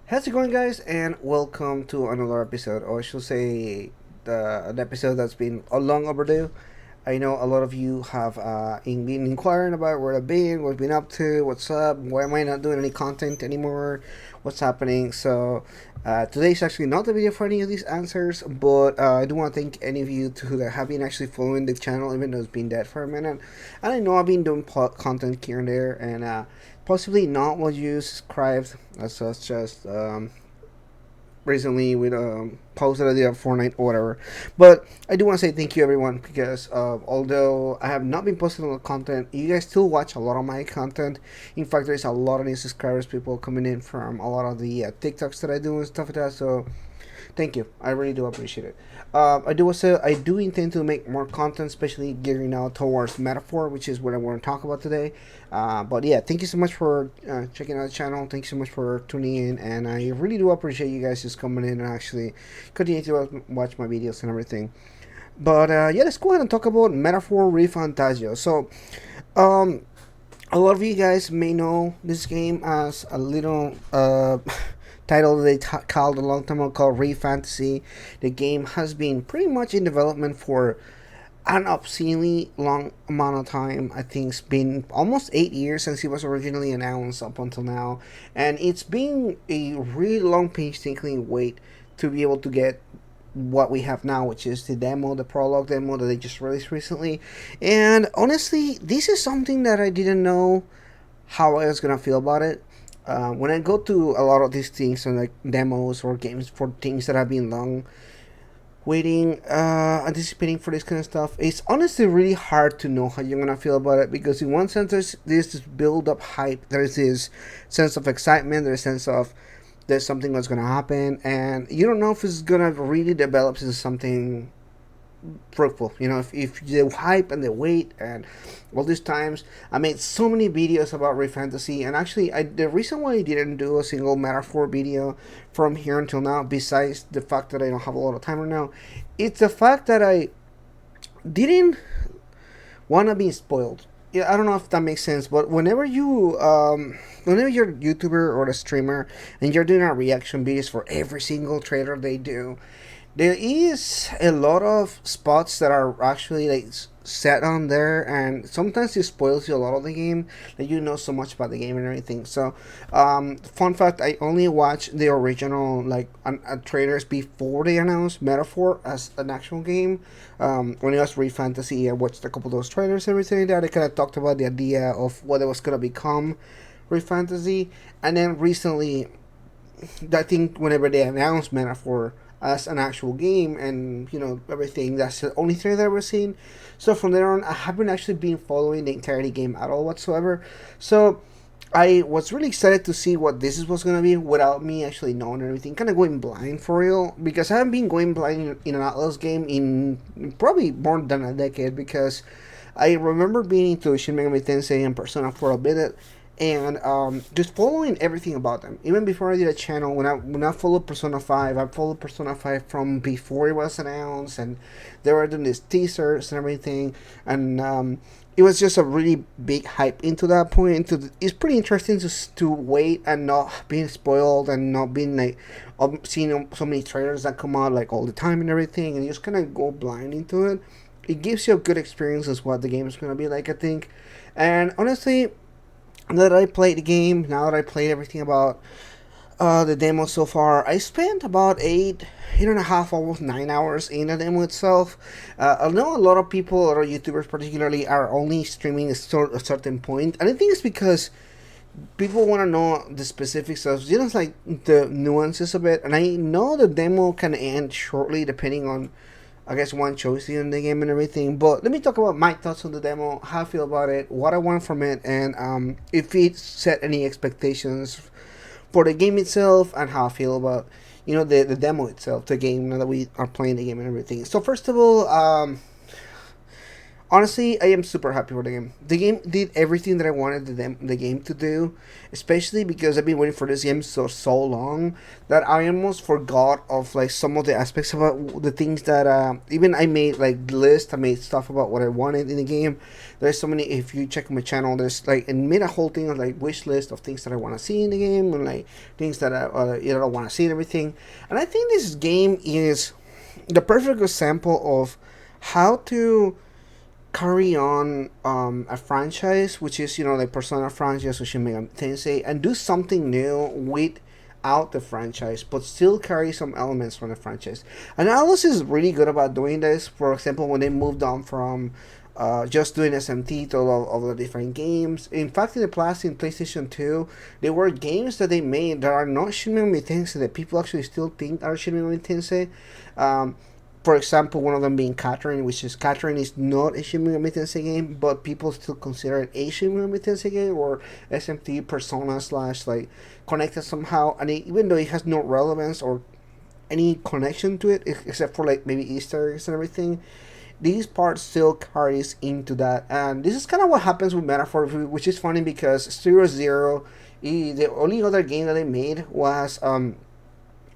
How's it going, guys? And welcome to another episode, or I should say, an episode that's been a long overdue. I know a lot of you have been inquiring about where I've been, what's been up to, what's up, why am I not doing any content anymore, what's happening. So today's actually not the video for any of these answers, but I do want to thank any of you that have been actually following the channel, even though it's been dead for a minute. And I know I've been doing content here and there, and possibly not what you subscribed, such as recently with post that I did of Fortnite or whatever. But I do want to say thank you everyone because although I have not been posting a lot of content, you guys still watch a lot of my content. In fact, there's a lot of new subscribers, people coming in from a lot of the TikToks that I do and stuff like that. So thank you. I really do appreciate it. I do intend to make more content, especially gearing out towards metaphor, which is what I want to talk about today. But yeah, thank you so much for checking out the channel. Thank you so much for tuning in, and I really do appreciate you guys just coming in and actually continue to watch my videos and everything. But yeah, let's go ahead and talk about metaphor ReFantazio. So, um, a lot of you guys may know this game as a little title that they called a long time ago called ReFantazio. The game has been pretty much in development for an obscenely long amount of time. I think it's been almost 8 years since it was originally announced up until now, and it's been a really long, painstakingly wait to be able to get what we have now, which is the demo, the prologue demo that they just released recently. And honestly, this is something that I didn't know how I was gonna feel about it. When I go to a lot of these things and like demos or games for things that have been long waiting, anticipating for this kind of stuff, it's honestly really hard to know how you're gonna feel about it because in one sense there's this build up hype, there's this sense of excitement, there's a sense of there's something that's gonna happen, and you don't know if it's gonna really develop into something fruitful. You know, if the hype and the wait and all these times, I made so many videos about ReFantazio, and actually, the reason why I didn't do a single metaphor video from here until now, besides the fact that I don't have a lot of time right now, it's the fact that I didn't want to be spoiled. Yeah, I don't know if that makes sense, but whenever you're a YouTuber or a streamer and you're doing a reaction videos for every single trailer they do, there is a lot of spots that are actually like set on there, and sometimes it spoils you a lot of the game that you know so much about the game and everything. So fun fact, I only watched the original like trailers before they announced metaphor as an actual game. When it was ReFantazio, I watched a couple of those trailers and everything like that. I kind of talked about the idea of what it was going to become ReFantazio, and then recently I think whenever they announced metaphor as an actual game and everything, that's the only trailer I've ever seen. So from there on, I haven't actually been following the entirety game at all whatsoever. So I was really excited to see what this was gonna be without me actually knowing everything, kind of going blind for real, because I haven't been going blind in an Atlas game in probably more than a decade. Because I remember being into Shin Megami Tensei and Persona for a bit, and just following everything about them. Even before I did a channel, when I followed Persona 5, I followed Persona 5 from before it was announced, and they were doing these teasers and everything, and it was just a really big hype into that point. It's pretty interesting to wait and not being spoiled and not being like seeing so many trailers that come out like all the time and everything, and you just kind of go blind into it. It gives you a good experience as what the game is going to be like, I think. And honestly, now that I played the game, now that I played everything about the demo so far, I spent about eight and a half, almost 9 hours in the demo itself. I know a lot of people, a lot of YouTubers particularly, are only streaming a certain point, and I think it's because people want to know the specifics of just like the nuances of it. And I know the demo can end shortly, depending on, I guess, one choice in the game and everything. But let me talk about my thoughts on the demo, how I feel about it, what I want from it, and if it set any expectations for the game itself, and how I feel about the demo itself, the game, now that we are playing the game and everything. So first of all, Honestly, I am super happy with the game. The game did everything that I wanted the game to do, especially because I've been waiting for this game so long that I almost forgot of like some of the aspects about the things that even I made like list. I made stuff about what I wanted in the game. There's so many. If you check my channel, there's like and made a whole thing of like wish list of things that I want to see in the game and like things that I want to see and everything. And I think this game is the perfect example of how to carry on a franchise, which is like Persona franchise or Shin Megami Tensei, and do something new without the franchise, but still carry some elements from the franchise. And Alice is really good about doing this. For example, when they moved on from just doing SMT to all of the different games. In fact, in the past, in PlayStation 2, there were games that they made that are not Shin Megami Tensei that people actually still think are Shin Megami Tensei. For example, one of them being Catherine, which is Catherine is not a Shin Megami Tensei game, but people still consider it a Shin Megami Tensei game or SMT Persona slash like connected somehow. And even though it has no relevance or any connection to it, except for like maybe Easter eggs and everything, these parts still carries into that. And this is kind of what happens with Metaphor, which is funny because Stereo Zero, the only other game that they made was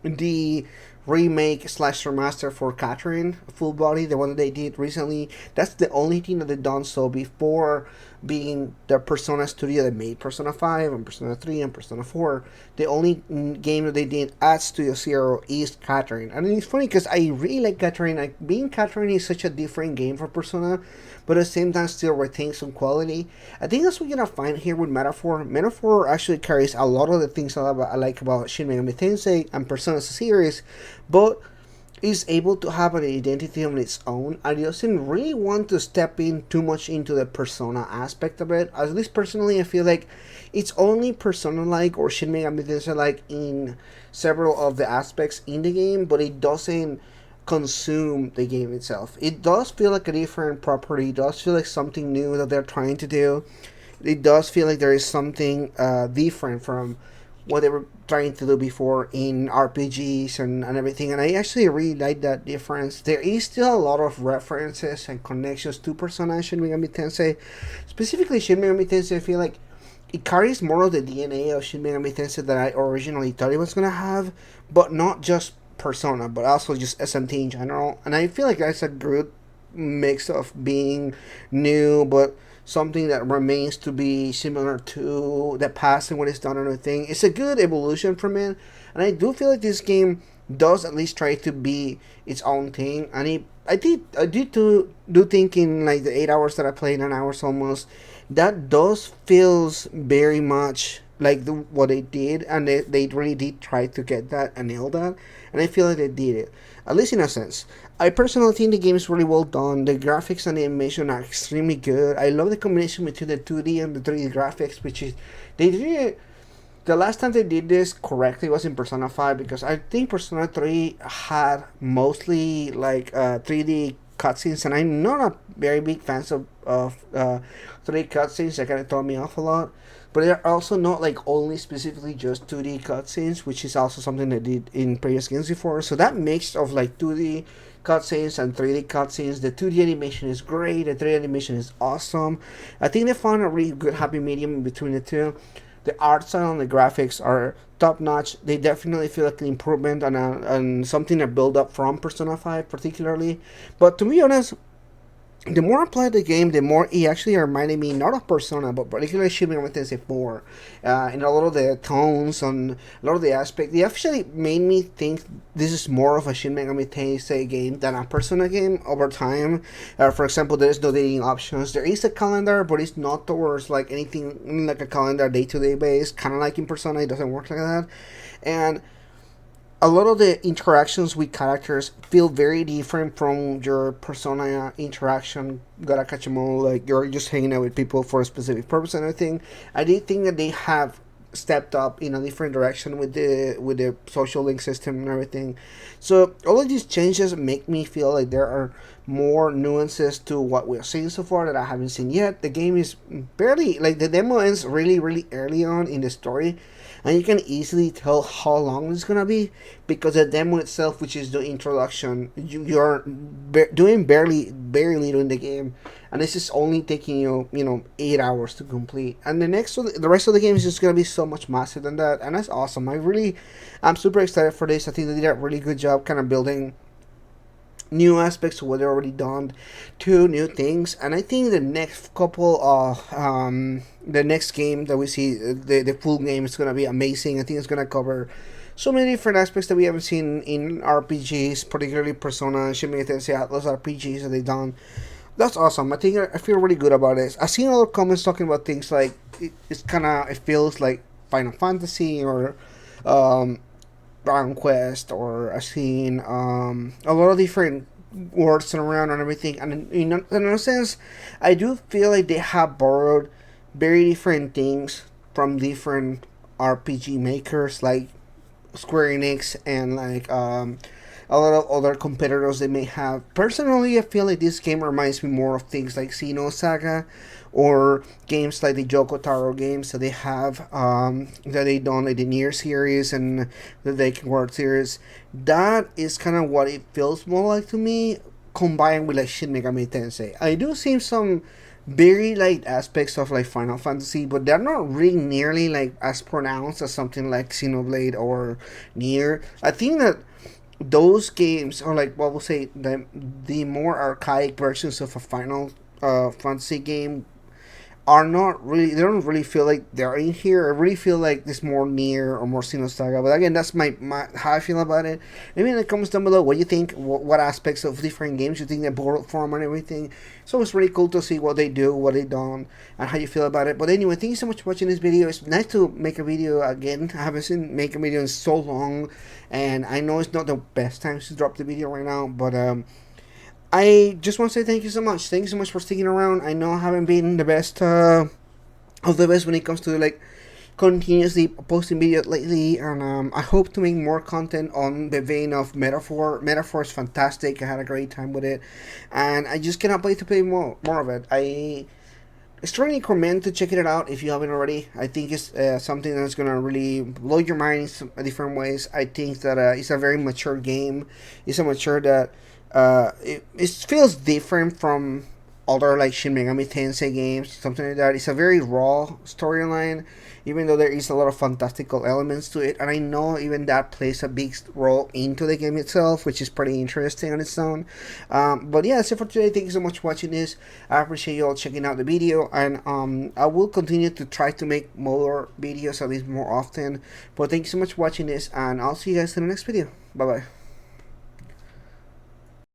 the remake slash remaster for Catherine Full Body, the one that they did recently. That's the only thing that they've done so before being the Persona studio that made Persona 5 and Persona 3 and Persona 4. The only game that they did at Studio Zero is Catherine. And it's funny because I really like Catherine. Like, being Catherine is such a different game for Persona, but at the same time still retains some quality. I think that's what you're gonna find here with Metaphor. Metaphor actually carries a lot of the things I like about Shin Megami Tensei and Persona series, but is able to have an identity on its own and it doesn't really want to step in too much into the Persona aspect of it. At least personally, I feel like it's only Persona-like or Shin Megami Tensei-like in several of the aspects in the game, but it doesn't consume the game itself. It does feel like a different property. It does feel like something new that they're trying to do. It does feel like there is something different from what they were trying to do before in RPGs and everything. And I actually really like that difference. There is still a lot of references and connections to Persona and Shin Megami Tensei. Specifically Shin Megami Tensei, I feel like it carries more of the DNA of Shin Megami Tensei that I originally thought it was going to have, but not just Persona, but also just SMT in general. And I feel like that's a good mix of being new, but something that remains to be similar to the past and what it's done and everything. It's a good evolution from it, and I do feel like this game does at least try to be its own thing. And I did do think in like the 8 hours that I played, 9 hours almost, that does feels very much like what they did, and they really did try to get that and nail that, and I feel like they did it, at least in a sense. I personally think the game is really well done. The graphics and the animation are extremely good. I love the combination between the 2D and the 3D graphics, which is they did it. The last time they did this correctly was in Persona 5, because I think Persona 3 had mostly like 3D cutscenes, and I'm not a very big fan of 3D cutscenes. That kind of throw me off a lot. But they're also not like only specifically just 2D cutscenes, which is also something they did in previous games before. So that mix of like 2D cutscenes and 3D cutscenes, the 2D animation is great, the 3D animation is awesome. I think they found a really good happy medium between the two. The art style and the graphics are top notch. They definitely feel like an improvement and something that build up from Persona 5 particularly. But to be honest, the more I played the game, the more it actually reminded me not of Persona, but particularly Shin Megami Tensei 4. And a lot of the tones and a lot of the aspect, they actually made me think this is more of a Shin Megami Tensei game than a Persona game over time. For example, there is no dating options. There is a calendar, but it's not towards like anything like a calendar day-to-day base. Kind of like in Persona, it doesn't work like that. And a lot of the interactions with characters feel very different from your Persona interaction. Gotta catch them all, like you're just hanging out with people for a specific purpose and everything. I did think that they have stepped up in a different direction with the social link system and everything. So all of these changes make me feel like there are more nuances to what we're seeing so far that I haven't seen yet. The game is barely like the demo ends really early on in the story, and you can easily tell how long it's gonna be because the demo itself, which is the introduction, you're doing barely doing the game, and this is only taking you 8 hours to complete. And the rest of the game is just gonna be so much massive than that, and that's awesome. I'm super excited for this. I think they did a really good job, kind of building new aspects to what they already done, to new things. And I think the next game that we see, the full game, is gonna be amazing. I think it's gonna cover so many different aspects that we haven't seen in RPGs, particularly Persona, Shin Megami Tensei Atlas RPGs that they've done. That's awesome. I feel really good about this. I've seen other comments talking about things like it feels like Final Fantasy or um, Dragon Quest, or I've seen a lot of different words thrown around and everything. And in a sense, I do feel like they have borrowed very different things from different RPG makers like Square Enix and like a lot of other competitors they may have. Personally, I feel like this game reminds me more of things like Xeno Saga or games like the Yoko Taro games that they have that they done like the Nier series and the Daken World series. That is kind of what it feels more like to me, combined with like Shin Megami Tensei. I do see some very light aspects of like Final Fantasy, but they're not really nearly like as pronounced as something like Xenoblade or Nier. I think that those games are like what we'll say the more archaic versions of a Final Fantasy game are not really, they don't really feel like they're in here. I really feel like this more Near or more Saga. But again, that's my how I feel about it. Maybe in the comments down below what you think, what aspects of different games you think they borrowed from and everything. So it's really cool to see what they do, what they don't, and how you feel about it. But anyway, thank you so much for watching this video. It's nice to make a video again. I haven't seen make a video in so long, and I know it's not the best time to drop the video right now, but I just want to say thank you so much. Thank you so much for sticking around. I know I haven't been the best of the best when it comes to like continuously posting videos lately, and I hope to make more content on the vein of Metaphor. Metaphor is fantastic. I had a great time with it, and I just cannot wait to play more of it. I strongly recommend to check it out if you haven't already. I think it's something that's gonna really blow your mind in some different ways. I think that it's a very mature game. It's a mature that it feels different from other like Shin Megami Tensei games, something like that. It's a very raw storyline, even though there is a lot of fantastical elements to it, and I know even that plays a big role into the game itself, which is pretty interesting on its own. But yeah, that's it for today. Thank you so much for watching this. I appreciate you all checking out the video, and I will continue to try to make more videos, at least more often. But thank you so much for watching this, and I'll see you guys in the next video. Bye bye.